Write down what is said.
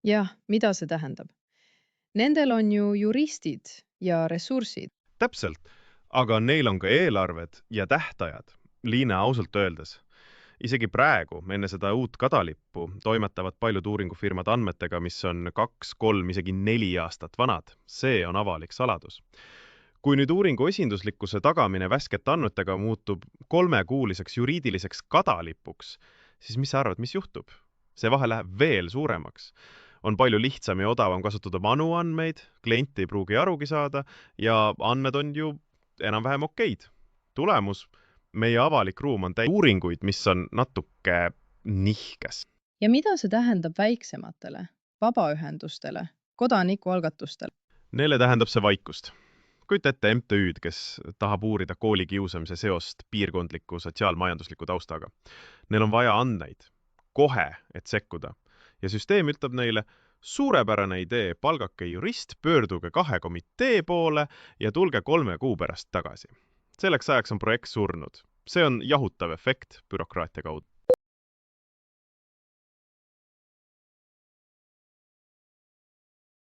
Jah, mida see tähendab? Nendel on ju juristid ja ressursid. Täpselt, aga neil on ka eelarved ja tähtajad. Liine ausalt öeldes. Isegi praegu, enne seda uut kadalippu, toimetavad paljud uuringufirmad andmetega, mis on 2, 3, isegi 4 aastat vanad. See on avalik saladus. Kui nüüd uuringu esinduslikkuse tagamine värskete andmetega muutub 3-kuuliseks juriidiliseks kadalipuks, siis mis sa arvad, mis juhtub? See vahe läheb veel suuremaks. On palju lihtsam ja odavam kasutada vanu andmeid, klient ei pruugi arugi saada ja andmed on ju enam-vähem okeid. Tulemus, meie avalik ruum on uuringuid, mis on natuke nihkes. Ja mida see tähendab väiksematele, vabaühendustele, kodanikualgatustele? Neile tähendab see vaikust. Kujuta ette MTÜ-d, kes tahab uurida koolikiusamise seost piirkondliku sotsiaalmajandusliku taustaga. Neil on vaja andmeid, kohe, et sekkuda. Ja süsteem ütleb neile, suurepärane idee, palgake jurist, pöörduge 2 komitee poole ja tulge 3 kuu pärast tagasi. Selleks ajaks on projekt surnud. See on jahutav efekt bürokraatia kaudu.